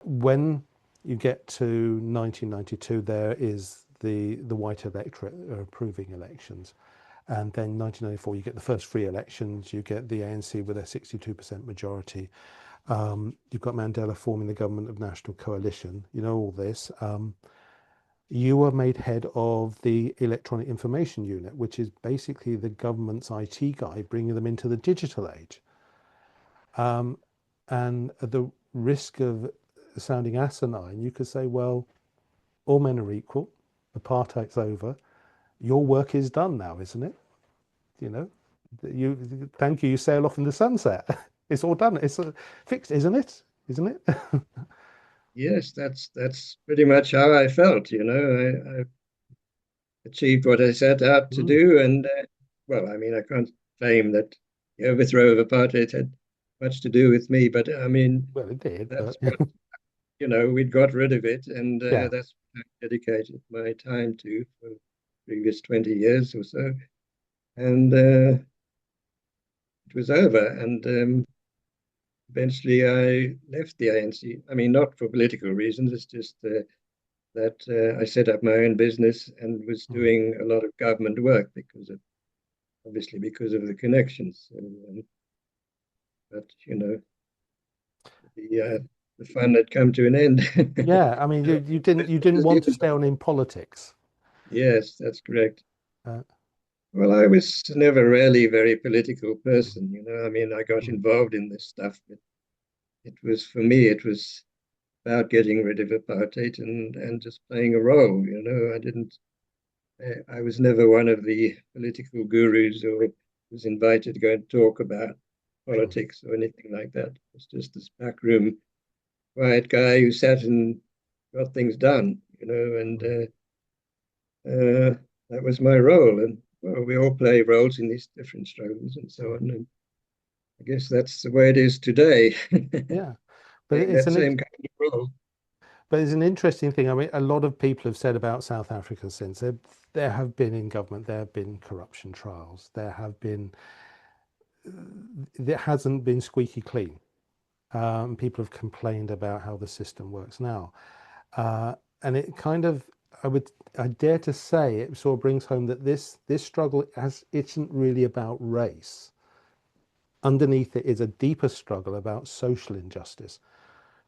when you get to 1992, there is the white electorate approving elections. And then 1994, you get the first free elections. You get the ANC with a 62% majority. You've got Mandela forming the government of national coalition. You know all this. You were made head of the Electronic Information Unit, which is basically the government's IT guy bringing them into the digital age. And at the risk of sounding asinine, you could say, well, all men are equal. Apartheid's over. Your work is done now, isn't it? You know, thank you. You sail off in the sunset. It's all done. It's fixed, isn't it? Isn't it? Yes, that's pretty much how I felt. I achieved what I set out to Mm. do, and well, I mean, I can't claim that the overthrow of apartheid had much to do with me, but I mean, Well, it did, but that's what we'd got rid of it, and yeah. that's what I dedicated my time to for the previous 20 years or so, and it was over, and eventually I left the ANC. I mean, not for political reasons. It's just that I set up my own business and was Mm. doing a lot of government work because of the connections. So, but the fun had come to an end. Yeah, I mean, you didn't want to stay on in politics. Yes, that's correct. Uh, Well, I was never really a very political mm, person. I mean, I got mm, involved in this stuff, but for me, it was about getting rid of apartheid and just playing a role. I didn't. I was never one of the political gurus or was invited to go and talk about mm, politics or anything like that. It was just this backroom quiet guy who sat and got things done. And mm. that was my role. And well, we all play roles in these different struggles and so on. And I guess that's the way it is today. Yeah, but Playing it's that an same kind of role. but it's an interesting thing. I mean, a lot of people have said about South Africa since there have been in government, there have been corruption trials, there have been, it hasn't been squeaky clean. People have complained about how the system works now. And it kind of, I dare to say, it sort of brings home that this struggle isn't really about race. Underneath it is a deeper struggle about social injustice,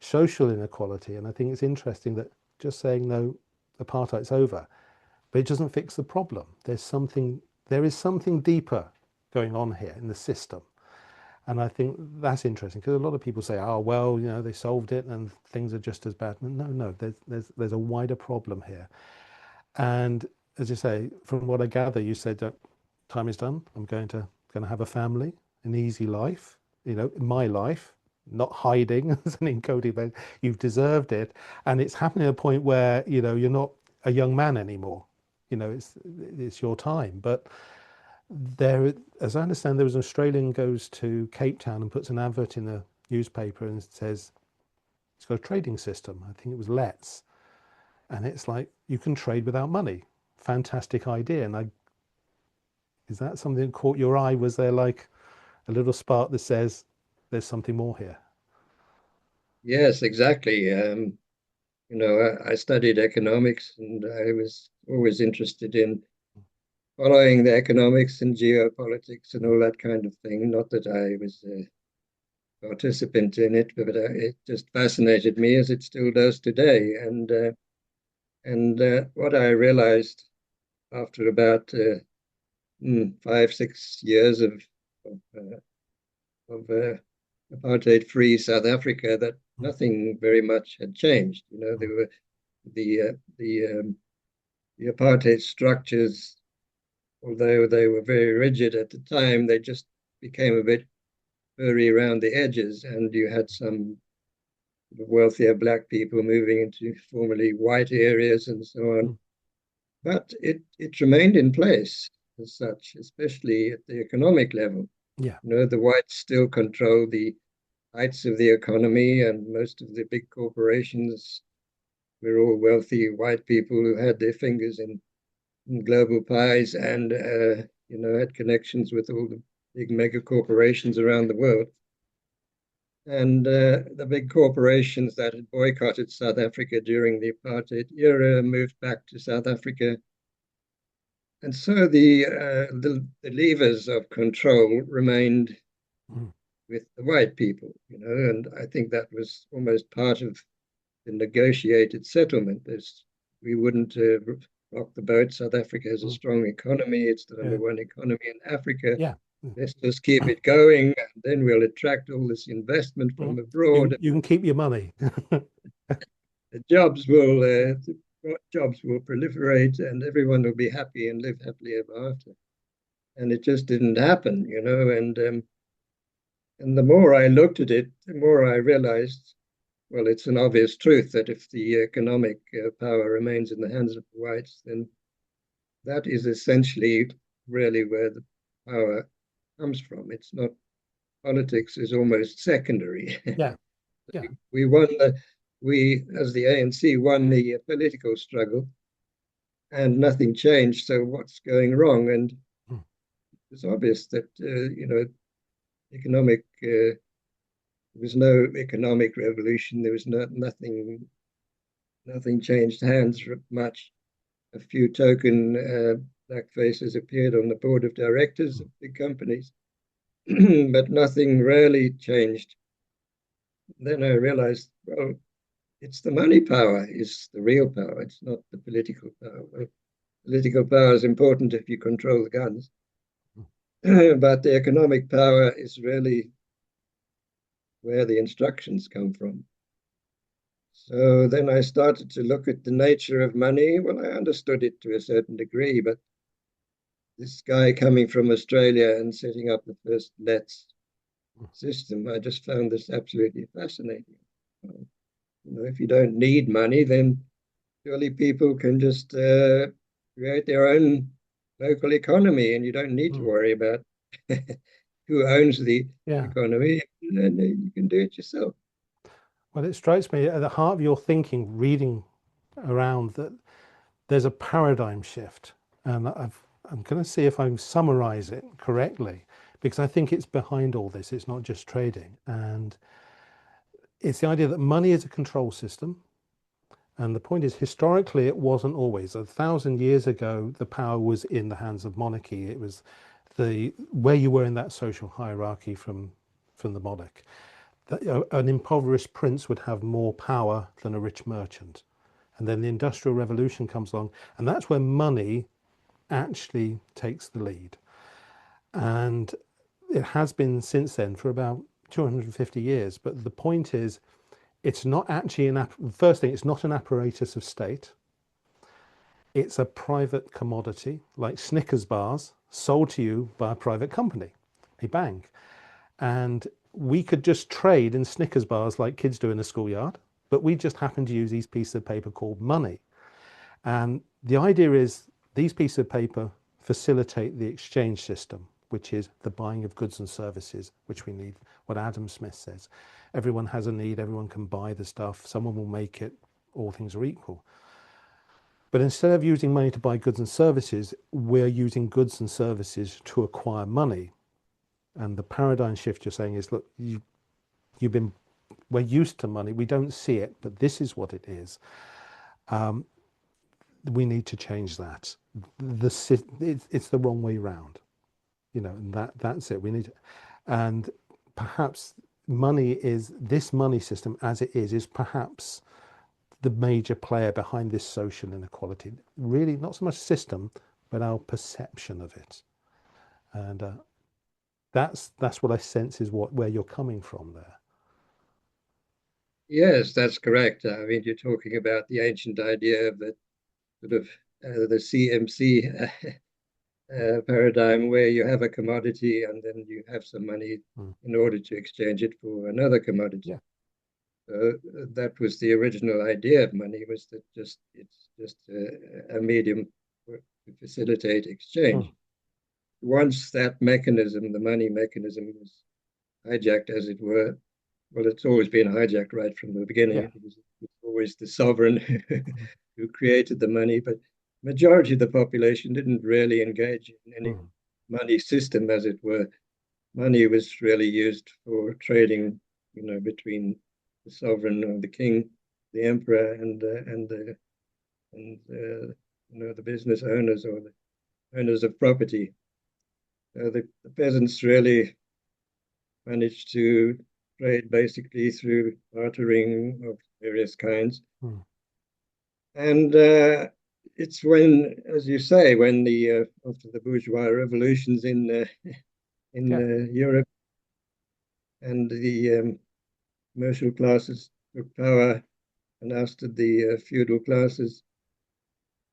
social inequality. And I think it's interesting that just saying no, apartheid's over, but it doesn't fix the problem. There is something deeper going on here in the system. And I think that's interesting because a lot of people say, "Oh, well, they solved it and things are just as bad." No, no, there's a wider problem here. And as you say, from what I gather, you said that time is done. I'm going to have a family, an easy life. My life, not hiding as an encoding. But you've deserved it, and it's happening at a point where you're not a young man anymore. It's your time, but there, as I understand, there was an Australian goes to Cape Town and puts an advert in the newspaper and says it's got a trading system. I think it was Let's, and it's like you can trade without money. Fantastic idea. And is that something that caught your eye? Was there like a little spark that says there's something more here? Yes, exactly. I studied economics and I was always interested in following the economics and geopolitics and all that kind of thing. Not that I was a participant in it, but it just fascinated me as it still does today. And what I realized after about 5, 6 years of apartheid-free South Africa that nothing very much had changed. There were the the apartheid structures, although they were very rigid at the time, they just became a bit furry around the edges, and you had some wealthier black people moving into formerly white areas and so on. Mm. But it remained in place as such, especially at the economic level. Yeah. The whites still control the heights of the economy, and most of the big corporations were all wealthy white people who had their fingers in global pies and had connections with all the big mega corporations around the world. And the big corporations that had boycotted South Africa during the apartheid era moved back to South Africa. And so the levers of control remained Mm. with the white people, and I think that was almost part of the negotiated settlement. We wouldn't rock the boat. South Africa has a Mm. strong economy. It's the number Yeah. one economy in Africa. Yeah. Mm. Let's just keep it going, and then we'll attract all this investment Mm. from abroad. You can keep your money. The jobs will proliferate, and everyone will be happy and live happily ever after. And it just didn't happen, and the more I looked at it, the more I realized, well, it's an obvious truth that if the economic power remains in the hands of the whites, then that is essentially really where the power comes from. It's not Politics is almost secondary. Yeah. Yeah. we won the we as the ANC won the political struggle, and nothing changed. So what's going wrong? And Mm. it's obvious that economic there was no economic revolution. There was nothing changed hands much. A few token black faces appeared on the board of directors Mm. of big companies, but nothing really changed. Then I realized, well, it's the money power is the real power. It's not the political power. Well, political power is important if you control the guns, but the economic power is really where the instructions come from. So then I started to look at the nature of money. Well, I understood it to a certain degree, but this guy coming from Australia and setting up the first Let's system, I just found this absolutely fascinating. If you don't need money, then surely people can just create their own local economy, and you don't need to Mm. worry about who owns the Yeah. economy, and you can do it yourself. Well, it strikes me at the heart of your thinking, reading around, that there's a paradigm shift. And I'm going to see if I can summarize it correctly, because I think it's behind all this. It's not just trading. And it's the idea that money is a control system. And the point is, historically, it wasn't always. 1,000 years ago, the power was in the hands of monarchy. It was where you were in that social hierarchy from the monarch. An impoverished prince would have more power than a rich merchant. And then the Industrial Revolution comes along, and that's where money actually takes the lead. And it has been since then for about 250 years. But the point is, it's not actually first thing, it's not an apparatus of state. It's a private commodity, like Snickers bars, sold to you by a private company, a bank. And we could just trade in Snickers bars like kids do in the schoolyard, but we just happen to use these pieces of paper called money. And the idea is these pieces of paper facilitate the exchange system, which is the buying of goods and services, which we need. What Adam Smith says, everyone has a need, everyone can buy the stuff, someone will make it, all things are equal. But instead of using money to buy goods and services, we're using goods and services to acquire money. And the paradigm shift you're saying is, look, we're used to money, we don't see it, but this is what it is. We need to change that. It's the wrong way round, and that's it. We need, and perhaps this money system as it is perhaps the major player behind this social inequality. Really, not so much system, but our perception of it. And that's what I sense is where you're coming from there. Yes, that's correct. I mean, you're talking about the ancient idea of the sort of the CMC paradigm, where you have a commodity and then you have some money Mm. in order to exchange it for another commodity. Yeah. That was the original idea of money, was that it's just a medium to facilitate exchange. Mm. Once that mechanism, the money mechanism, was hijacked, as it were, well, it's always been hijacked right from the beginning. Yeah. It was always the sovereign Mm. who created the money, but majority of the population didn't really engage in any Mm. money system, as it were. Money was really used for trading between the sovereign or the king, the emperor, and the business owners or the owners of property. So the peasants really managed to trade basically through bartering of various kinds. Mm. And it's when, as you say, when the after the bourgeois revolutions in Yeah. Europe and the commercial classes took power and ousted the feudal classes,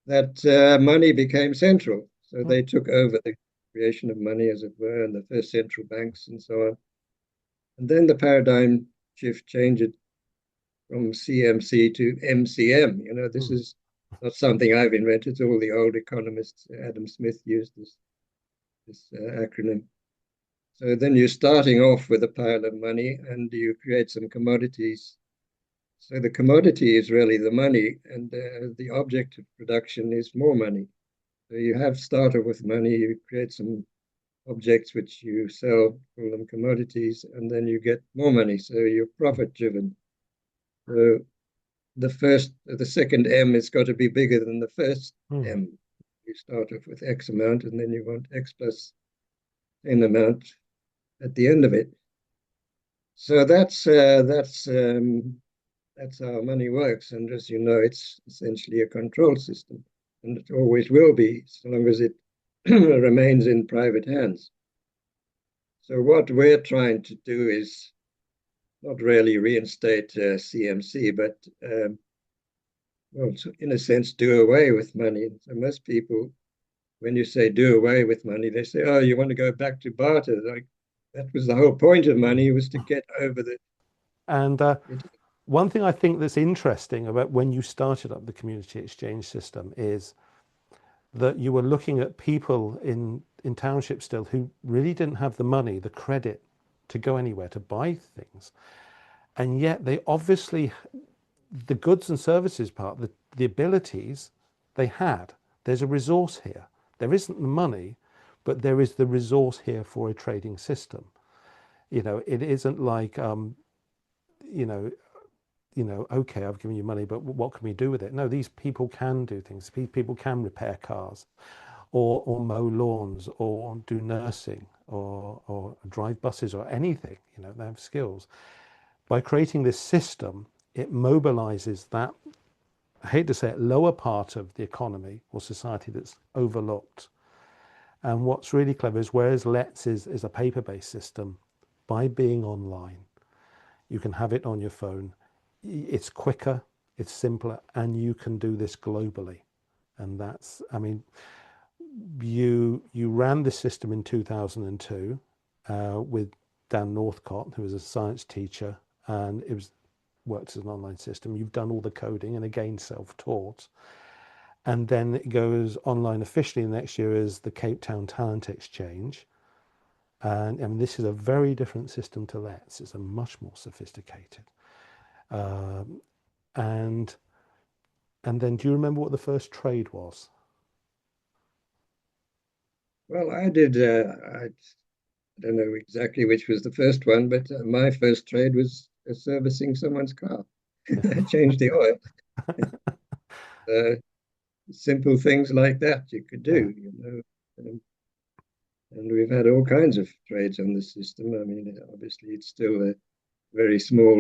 that money became central. So Mm. they took over the creation of money, as it were, and the first central banks and so on. And then the paradigm shift changed from CMC to MCM. This Mm. is not something I've invented. All the old economists, Adam Smith used this acronym. So then you're starting off with a pile of money and you create some commodities. So the commodity is really the money, and the object of production is more money. So you have started with money, you create some objects which you sell, call them commodities, and then you get more money. So you're profit driven. So the second M has got to be bigger than the first Mm. M. You start off with X amount, and then you want X plus N amount at the end of it. So that's how money works. And as you know, it's essentially a control system, and it always will be, so long as it remains in private hands. So what we're trying to do is not really reinstate CMC, but well, in a sense, do away with money. So most people, when you say do away with money, they say, "Oh, you want to go back to barter?" Like that was the whole point of money, was to get over the. And It, one thing I think that's interesting about when you started up the community exchange system is that you were looking at people in townships still who really didn't have the money, the credit to go anywhere to buy things. And yet they obviously, the goods and services part, the abilities they had. There's a resource here. There isn't the money, but there is the resource here for a trading system. It isn't like, you know, okay, I've given you money, but what can we do with it? No, these people can do things. People can repair cars, or mow lawns, or do nursing, or drive buses, or anything. They have skills. By creating this system, it mobilizes that, I hate to say it, lower part of the economy or society that's overlooked. And what's really clever is, whereas Let's is a paper-based system, by being online, you can have it on your phone. It's quicker, it's simpler, and you can do this globally. And that's, I mean, you ran this system in 2002 with Dan Northcott, who was a science teacher, and it was worked as an online system. You've done all the coding, and again, self-taught. And then it goes online officially next year as the Cape Town Talent Exchange. And this is a very different system to Let's. It's a much more sophisticated. Um, and and then, do you remember what the first trade was? well, I did. I don't know exactly which was the first one, but my first trade was servicing someone's car. I changed the oil. Uh, Simple things like that you could Yeah, do. And we've had all kinds of trades on the system. I mean, obviously, it's still a very small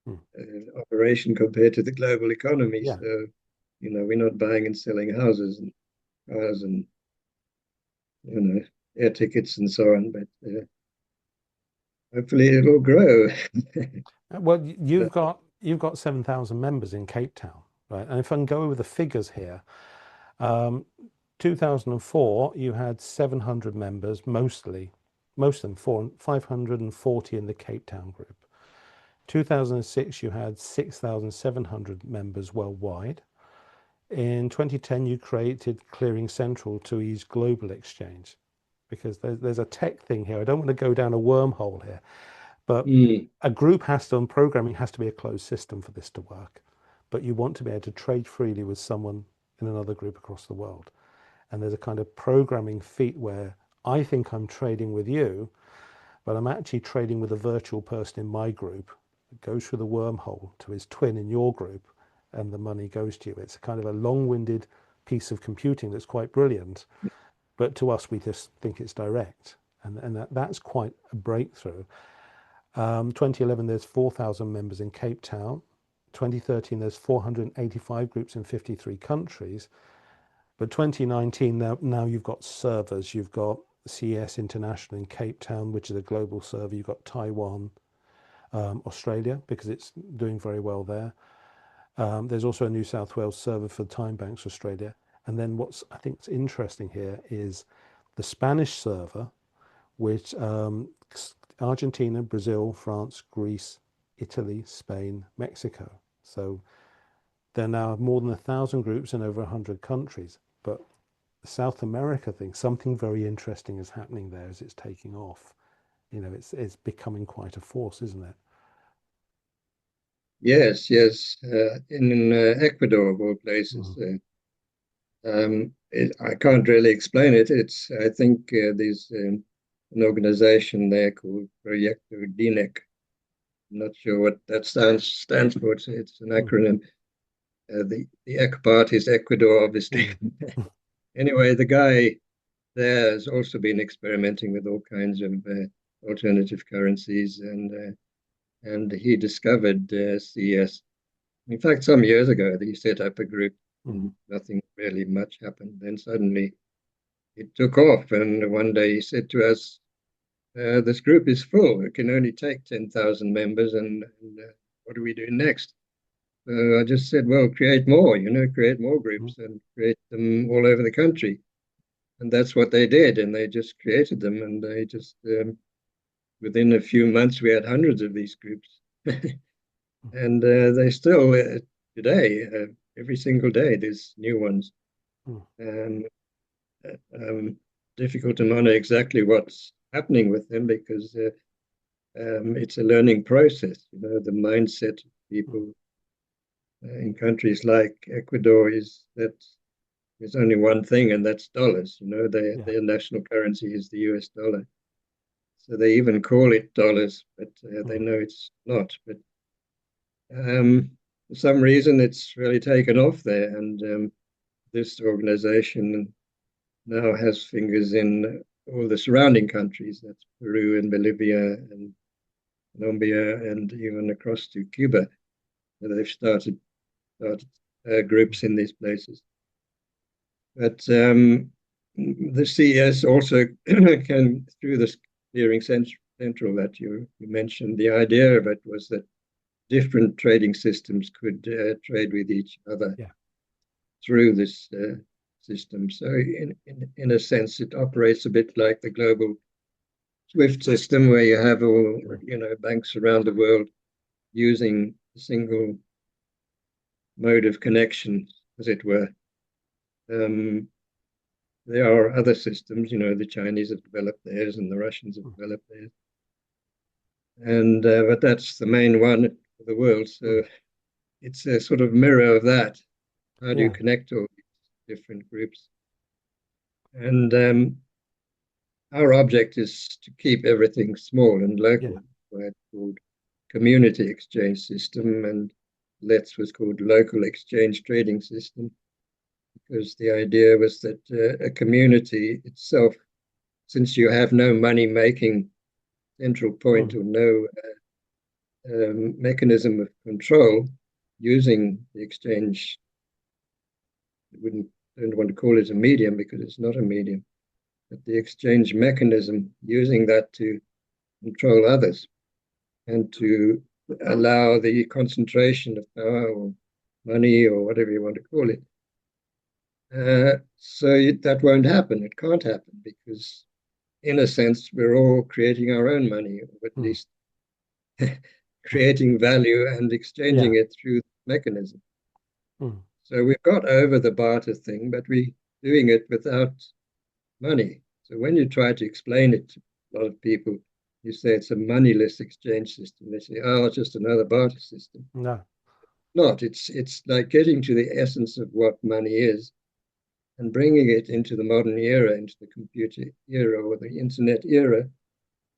hmm, operation compared to the global economy. yeah. So, we're not buying and selling houses and cars and, air tickets and so on. But hopefully, it'll grow. Well, you've got 7,000 members in Cape Town, right? And if I can go over the figures here, um, 2004 you had 700 members, most of them 540 in the Cape Town group. 2006 you had 6,700 members worldwide. In 2010 you created Clearing Central to ease global exchange, because there's a tech thing here. I don't want to go down a wormhole here, but Mm. a group has to, and programming has to be a closed system for this to work. But you want to be able to trade freely with someone in another group across the world. And there's a kind of programming feat where I think I'm trading with you, but I'm actually trading with a virtual person in my group that goes through the wormhole to his twin in your group, and the money goes to you. It's a kind of a long-winded piece of computing that's quite brilliant, but to us, we just think it's direct, and that's quite a breakthrough. 2011, there's 4,000 members in Cape Town. 2013, there's 485 groups in 53 countries. But 2019, now you've got servers. You've got CES International in Cape Town, which is a global server. You've got Taiwan, Australia, because it's doing very well there. There's also a New South Wales server for Time Banks Australia. And then what's I think is interesting here is the Spanish server, which Argentina, Brazil, France, Greece, Italy, Spain, Mexico. So there now are more than 1,000 groups in over 100 countries. But the South America thing, something very interesting is happening there as it's taking off. It's becoming quite a force, isn't it? Yes, yes. In Ecuador, of all places, Mm, I can't really explain it. I think there's an organization there called Proyecto DINEC. I'm not sure what that stands for. It's an mm, acronym. The EC part is Ecuador, obviously. mm, Anyway, the guy there has also been experimenting with all kinds of alternative currencies, and he discovered CES. In fact, some years ago, he set up a group, mm, and nothing really much happened. Then suddenly it took off, and one day he said to us, "This group is full. It can only take 10,000 members, and what do we do next?" I just said, "Well, create more. Create more mm, groups and create them all over the country." And that's what they did, and they just created them, and they just within a few months we had hundreds of these groups, and they still today every single day there's new ones. mm, Um, um, Difficult to monitor exactly what's happening with them because it's a learning process. The mindset of mm, people in countries like Ecuador is that there's only one thing, and that's dollars. yeah. Their national currency is the US dollar. So they even call it dollars, but they Mm, know it's not. But for some reason, it's really taken off there. And this organization now has fingers in all the surrounding countries. That's Peru and Bolivia and Colombia and even across to Cuba. They've started mm, groups in these places. But the CES also can, through this clearing central that you mentioned, the idea of it was that different trading systems could trade with each other yeah. through this system. So, in a sense, it operates a bit like the global SWIFT system, where you have all Mm, banks around the world using a single mode of connection, as it were. Um, there are other systems, the Chinese have developed theirs and the Russians have mm, developed theirs, and but that's the main one for the world. mm, So it's a sort of mirror of that. How do you yeah. connect all these different groups? And our object is to keep everything small and Yeah. local. It's called community exchange system, and Let's was called local exchange trading system, because the idea was that a community itself, since you have no money making central point Mm, or no mechanism of control using the exchange, I don't want to call it a medium because it's not a medium, but the exchange mechanism, using that to control others and to allow the concentration of power or money or whatever you want to call it. That won't happen. It can't happen because, in a sense, we're all creating our own money, or at mm, least creating value and yeah. exchanging it through the mechanism. Mm, So we've got over the barter thing, but we're doing it without money. So when you try to explain it to a lot of people, you say it's a moneyless exchange system. They say, "Oh, it's just another barter system." no. Not. It's like getting to the essence of what money is and bringing it into the modern era, into the computer era or the internet era,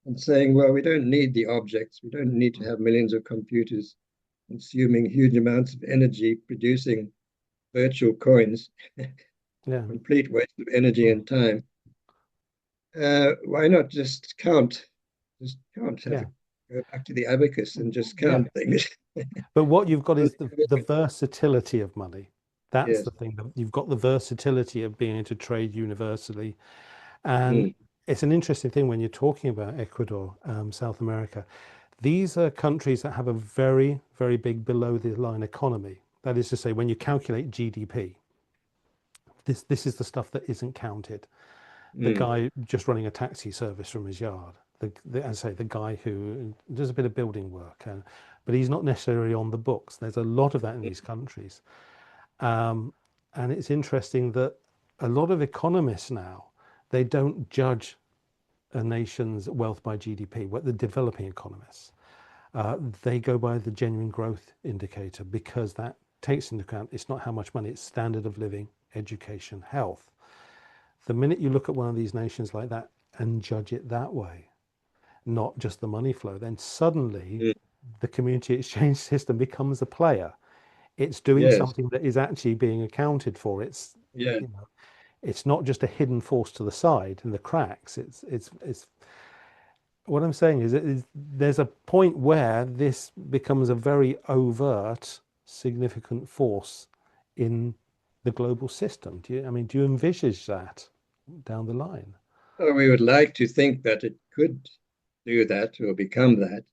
and saying, well, we don't need the objects. We don't need to have millions of computers consuming huge amounts of energy producing virtual coins, Yeah. complete waste of energy Mm. and time. Why not just count? Just count. Have Yeah. a, go back to the abacus and just Yeah. count things. But what you've got is the versatility of money. That's the Yes. thing. You've got the versatility of being able to trade universally. And Mm, it's an interesting thing when you're talking about Ecuador, South America. These are countries that have a very, very big below the line economy. That is to say, when you calculate GDP, this is the stuff that isn't counted. The mm, guy just running a taxi service from his yard, as I say, the guy who does a bit of building work, but he's not necessarily on the books. There's a lot of that in these countries. Um, and it's interesting that a lot of economists now, they don't judge a nation's wealth by GDP, what the developing economists. They go by the genuine growth indicator because that takes into account it's not how much money, it's standard of living, education, health. The minute you look at one of these nations like that and judge it that way, not just the money flow, then suddenly mm. the community exchange system becomes a player. It's doing Yes. something that is actually being accounted for. Yeah. You know, it's not just a hidden force to the side in the cracks. It's what I'm saying is there's a point where this becomes a very overt, significant force in the global system. Do you envisage that down the line? Well, we would like to think that it could do that or become that.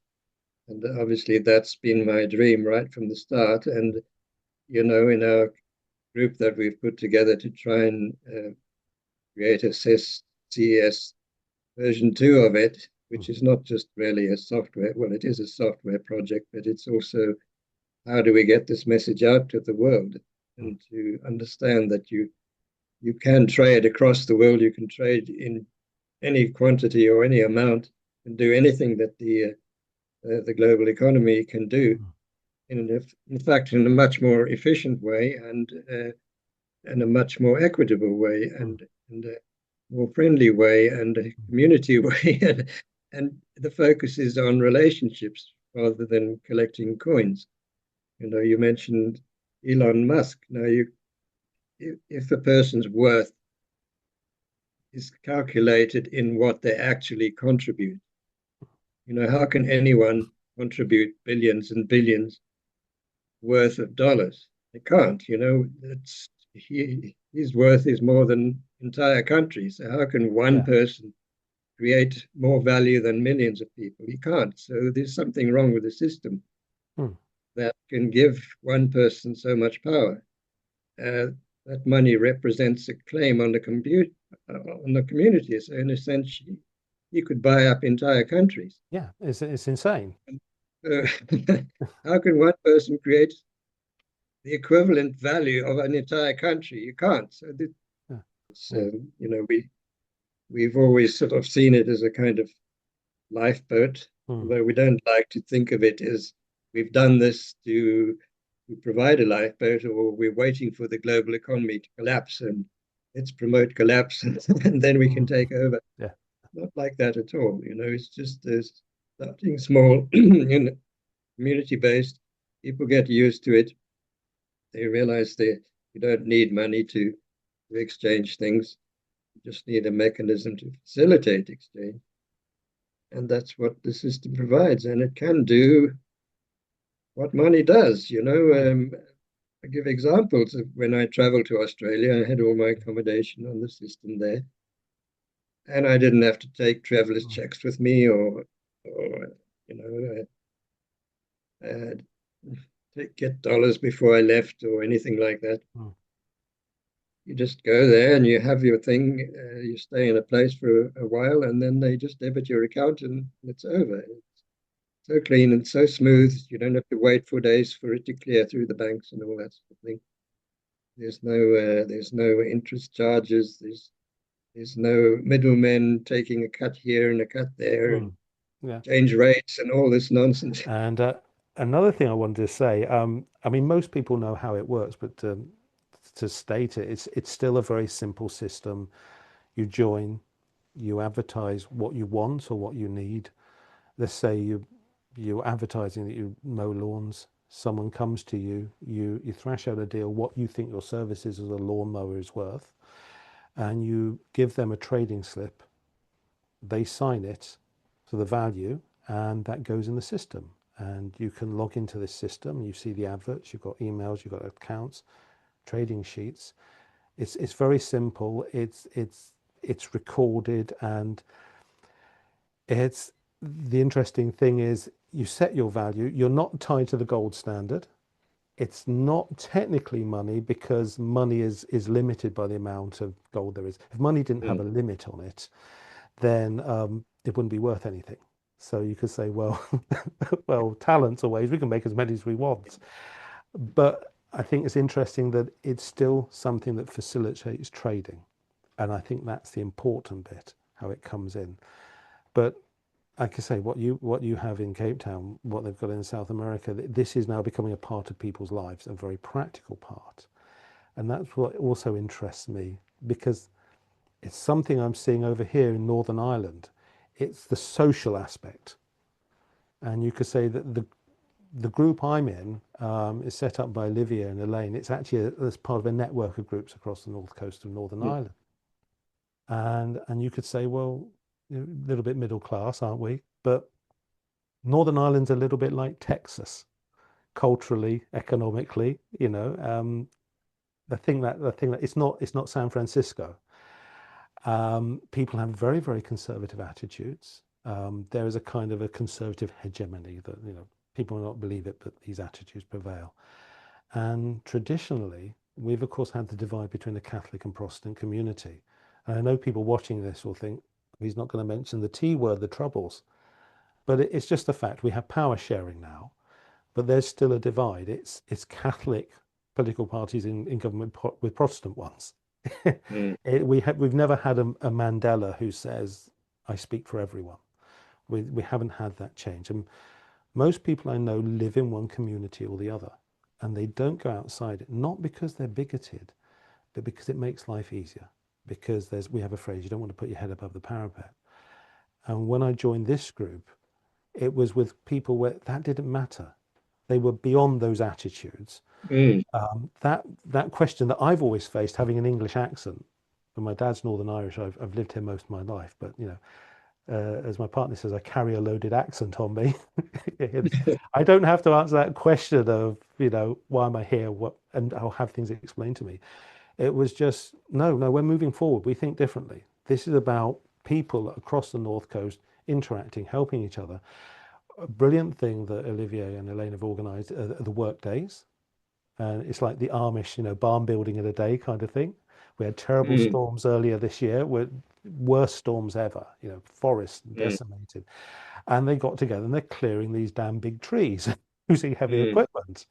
And obviously, that's been my dream right from the start. And, in our group that we've put together to try and create a CES version 2 of it, which is not just really a software, well, it is a software project, but it's also how do we get this message out to the world and to understand that you can trade across the world, you can trade in any quantity or any amount and do anything that the global economy can do in fact in a much more efficient way and a much more equitable way and a more friendly way and a community way and the focus is on relationships rather than collecting coins. You mentioned Elon Musk. Now, if a person's worth is calculated in what they actually contribute, how can anyone contribute billions and billions worth of dollars? They can't. His worth is more than entire countries. So how can one Yeah. person create more value than millions of people? He can't. So there's something wrong with the system Hmm. that can give one person so much power. Uh, that money represents a claim on the community. So in a sense, you could buy up entire countries. Yeah, it's insane. Uh, how can one person create the equivalent value of an entire country? You can't. So Yeah. it's, Yeah. we've always sort of seen it as a kind of lifeboat, Hmm. although we don't like to think of it as we've done this to provide a lifeboat or we're waiting for the global economy to collapse and let's promote collapse and then we can Hmm. take over. Yeah. Not like that at all. It's just starting small, community based. People get used to it. They realize you don't need money to exchange things. You just need a mechanism to facilitate exchange. And that's what the system provides. And it can do what money does. Hmm. I give examples of when I traveled to Australia, I had all my accommodation on the system there. And I didn't have to take traveler's Hmm. checks with me or you know, uh, get dollars before I left or anything like that. Hmm. You just go there and you have your thing. You stay in a place for a while, and then they just debit your account, and it's over. It's so clean and so Hmm. smooth. You don't have to wait for days for it to clear through the banks and all that sort of thing. There's no interest charges. There's no middlemen taking a cut here and a cut there Hmm. and Yeah. change rates and all this nonsense. And another thing I wanted to say, I mean, most people know how it works, but to state it, it's still a very simple system. You join, you advertise what you want or what you need. Let's say you're advertising that you mow lawns. Someone comes to you, you thrash out a deal what you think your services as a lawnmower is worth, and you give them a trading slip. They sign it for the value, and that goes in the system. And you can log into this system. You see the adverts. You've got emails. You've got accounts, trading sheets. It's very simple. It's recorded, and it's the interesting thing is you set your value. You're not tied to the gold standard. It's not technically money because money is limited by the amount of gold there is. If money didn't have mm, a limit on it, then it wouldn't be worth anything. So you could say, well, well, talents are ways we can make as many as we want. But I think it's interesting that it's still something that facilitates trading. And I think that's the important bit, how it comes in. But like I say, what you have in Cape Town, what they've got in South America, this is now becoming a part of people's lives, a very practical part. And that's what also interests me because it's something I'm seeing over here in Northern Ireland. It's the social aspect. And you could say that the group I'm in is set up by Olivia and Elaine. It's actually as part of a network of groups across the north coast of Northern mm, Ireland. And you could say, well, a little bit middle class, aren't we? But Northern Ireland's a little bit like Texas, culturally, economically. The thing that it's not San Francisco. People have very, very conservative attitudes. There is a kind of a conservative hegemony that, people will not believe it, but these attitudes prevail. And traditionally, we've of course had the divide between the Catholic and Protestant community. And I know people watching this will think he's not going to mention the T word, the Troubles, but it's just a fact. We have power sharing now, but there's still a divide. It's Catholic political parties in government with Protestant ones. mm, We've never had a Mandela who says, "I speak for everyone." We haven't had that change, and most people I know live in one community or the other, and they don't go outside it, not because they're bigoted, but because it makes life easier. Because we have a phrase, you don't want to put your head above the parapet. And when I joined this group, it was with people where that didn't matter. They were beyond those attitudes. mm, That question that I've always faced, having an English accent, and my dad's Northern Irish, I've lived here most of my life, but as my partner says, I carry a loaded accent on me. I don't have to answer that question of, why am I here? What, and I'll have things explained to me. It was just, no, no, we're moving forward. We think differently. This is about people across the North Coast interacting, helping each other. A brilliant thing that Olivier and Elaine have organized are the work days. And it's like the Amish, barn building in a day kind of thing. We had terrible mm, storms earlier this year, worst storms ever, forests mm, decimated. And they got together and they're clearing these damn big trees using heavy mm, equipment.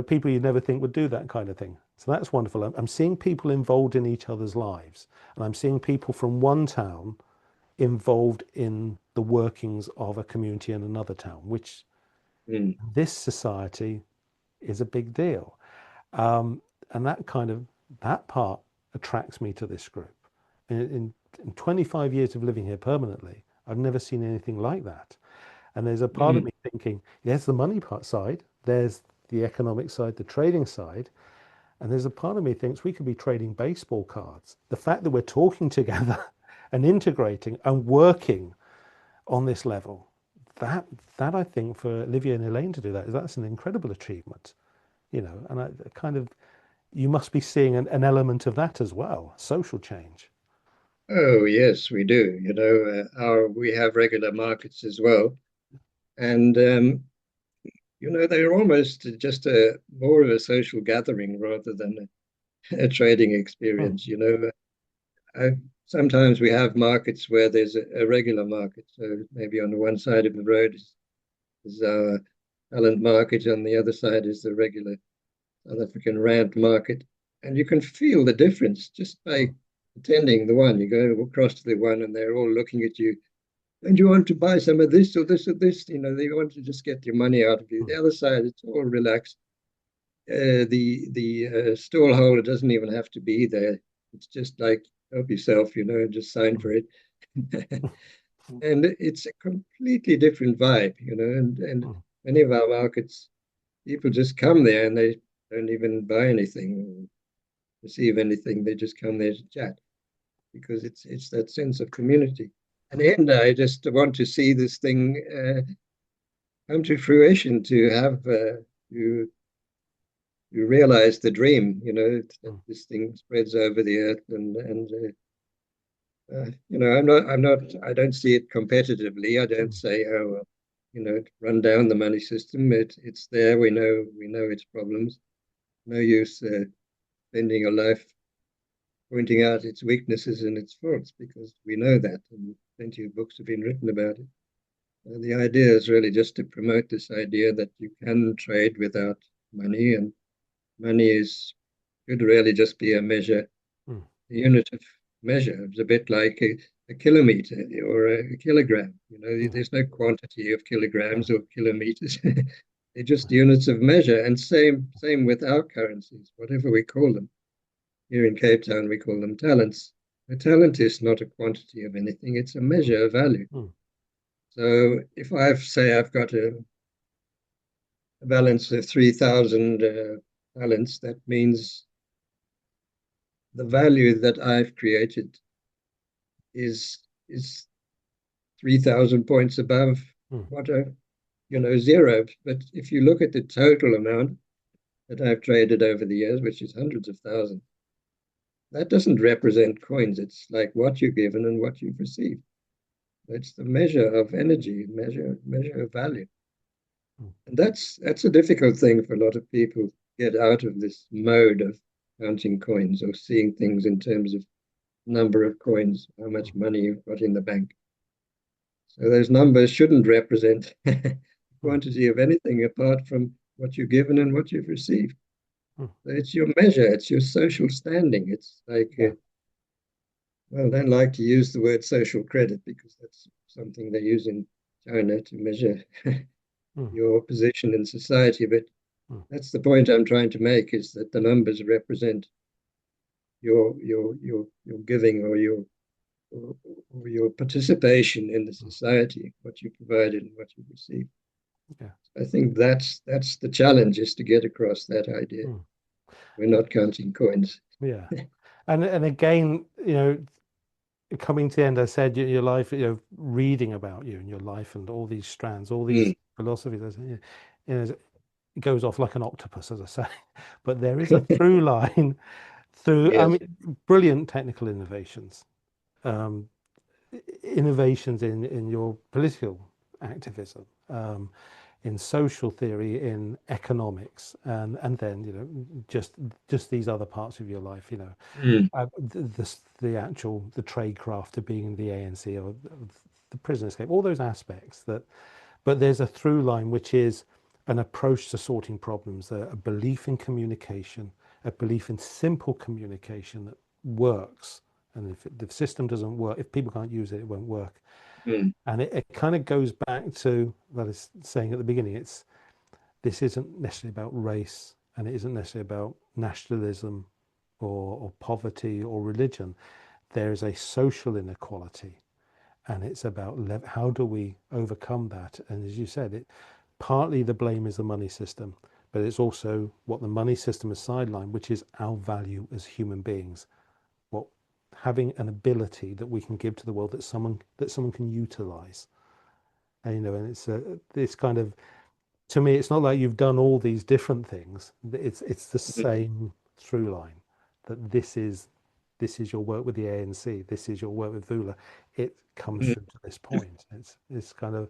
People you'd never think would do that kind of thing. So that's wonderful. I'm seeing people involved in each other's lives, and I'm seeing people from one town involved in the workings of a community in another town, which mm. this society is a big deal. Um, and that part attracts me to this group. In 25 years of living here permanently, I've never seen anything like that. And there's a part of Mm, me thinking, there's the money part side, there's the economic side, the trading side, and there's a part of me thinks we could be trading baseball cards. The fact that we're talking together and integrating and working on this level, that that I think for Olivia and Elaine to do that's an incredible achievement, and I kind of you must be seeing an element of that as well, social change. oh, yes, we do. We have regular markets as well. And, they're almost just more of a social gathering rather than a trading Hmm. experience. I, sometimes we have markets where there's a regular market. So maybe on the one side of the road is our talent market, on the other side is the regular South African rand market. And you can feel the difference just by attending the one. You go across to the one and they're all looking at you. And you want to buy some of this or this or this, they want to just get your money out of you. Hmm. The other side, it's all relaxed. The stall holder doesn't even have to be there. It's just like help yourself, and just sign mm, for it. And it's a completely different vibe, and mm, many of our markets, people just come there and they don't even buy anything or receive anything. They just come there to chat because it's that sense of community. And I just want to see this thing come to fruition, to have you realize the dream, that mm, this thing spreads over the earth, I don't see it competitively. I don't mm, say, oh, well, run down the money system. It's there. We know its problems. No use spending a life pointing out its weaknesses and its faults because we know that, and plenty of books have been written about it. The idea is really just to promote this idea that you can trade without money, and money should really just be a measure, mm, a unit of measure. It's a bit like a kilometer or a kilogram. mm, There's no quantity of yeah, kilograms or kilometers. They're just units of measure. And same with our currencies, whatever we call them. Here in Cape Town, we call them talents. A talent is not a quantity of anything; it's a mm, measure of value. mm, So if I say I've got a balance of 3,000 talents, that means the value that I've created is is 3,000 points above mm, what I, zero. But if you look at the total amount that I've traded over the years, which is hundreds of thousands, that doesn't represent coins. It's like what you've given and what you've received. It's the measure of energy, measure of value. mm, And that's a difficult thing for a lot of people to get out of this mode of counting coins or seeing things in terms of number of coins, how mm, much money you've got in the bank. So those numbers shouldn't represent the mm, quantity of anything apart from what you've given and what you've received. mm. So it's your measure, it's your social standing. It's like, Yeah. well, I don't like to use the word social credit because that's something they use in China to measure Mm, your position in society. But mm, that's the point I'm trying to make, is that the numbers represent your giving or your participation in the mm. society, what you provided and what you received. Yeah. I think that's the challenge, is to get across that idea. Mm, We're not counting coins. yeah. And again, coming to the end, I said your life, reading about you and your life and all these strands, all these Mm, philosophies, it goes off like an octopus, as I say. But there is a through line through, I yes. mean, brilliant technical innovations, um, innovations in your political activism, in social theory, in economics, and then just these other parts of your life, Mm, the actual the tradecraft of being in the ANC or the prison escape, all those aspects that. But there's a through line which is an approach to sorting problems, a belief in communication, a belief in simple communication that works. And if the system doesn't work, if people can't use it, it won't work. mm, And it kind of goes back to what I was saying at the beginning. This isn't necessarily about race, and it isn't necessarily about nationalism or poverty or religion. There is a social inequality, and it's about how do we overcome that. And as you said, partly the blame is the money system, but it's also what the money system has sidelined, which is our value as human beings. What having an ability that we can give to the world that someone can utilize. And it's kind of, to me, it's not like you've done all these different things. It's the mm, same through line, that this is your work with the ANC, this is your work with Vula. It comes mm. through to this point. It's kind of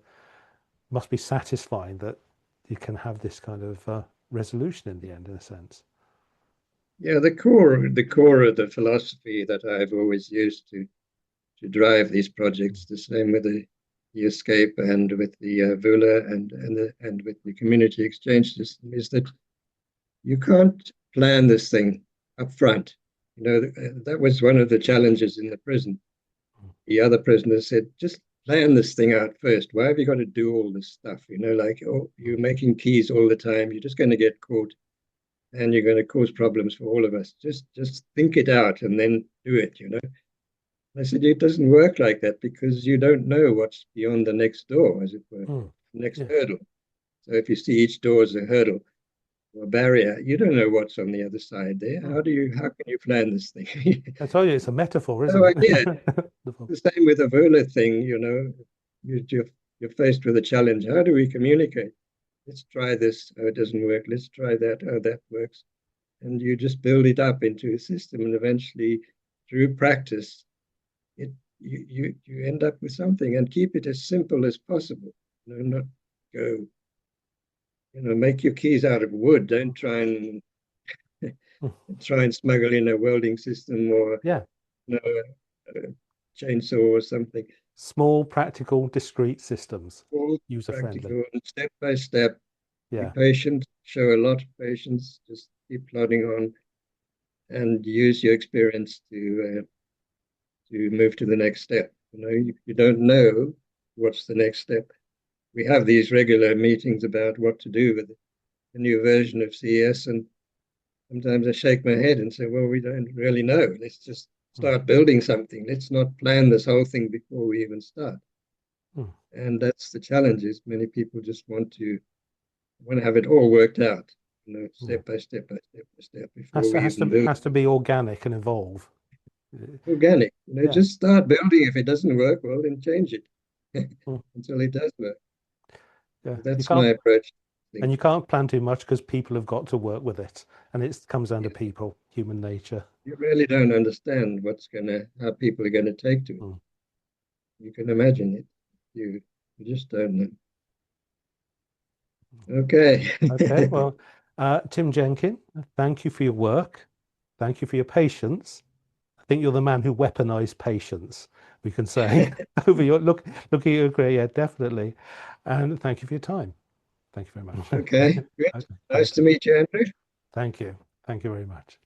must be satisfying that you can have this kind of resolution in the end, in a sense. Yeah, the core of the philosophy that I've always used to drive these projects, the same with the escape and with the Vula and with the community exchange system, is that you can't plan this thing up front. That was one of the challenges in the prison. The other prisoners said, just plan this thing out first. Why have you got to do all this stuff? Like, oh, you're making keys all the time. You're just going to get caught and you're going to cause problems for all of us. Just think it out and then do it. I said, it doesn't work like that because you don't know what's beyond the next door, as it were, Mm. next Yeah. hurdle. So if you see each door as a hurdle or a barrier, you don't know what's on the other side there. Mm. How can you plan this thing? I told you it's a metaphor, isn't No it? idea. The same with the Vula thing, you're faced with a challenge. How do we communicate? Let's try this. Oh, it doesn't work. Let's try that. Oh, that works. And you just build it up into a system, and eventually, through practice, it you end up with something. And keep it as simple as possible. Not go. Make your keys out of wood. Don't Mm. try and smuggle in a welding system or Yeah. a chainsaw or something. Small, practical, discrete systems, All user friendly. practical and step by step. Be Yeah. patient, show a lot of patience, just keep plodding on and use your experience to move to the next step. You don't know what's the next step. We have these regular meetings about what to do with a new version of CES, and sometimes I shake my head and say, well, we don't really know. Let's just Mm. start building something. Let's not plan this whole thing before we even start. Mm. And that's the challenge is many people just want to have it all worked out, Yeah. step by step by step by step before Has to we has to even build has to be organic and evolve. organic. Yeah. Just start building. If it doesn't work, well, then change it Mm. until it does work. Yeah. You That's my can't approach. and you can't plan too much because people have got to work with it, and it comes down to Yeah, people, human nature. you really don't understand how people are gonna take to it. Mm. You can imagine it. You just don't know. Okay. Okay. Well, Tim Jenkin, thank you for your work. Thank you for your patience. I think you're the man who weaponized patience, we can say, over your looking at your career. Yeah, definitely. And thank you for your time. Thank you very much. Okay. Good. Okay, Nice thank to you. meet you, Andrew. Thank you. Thank you very much.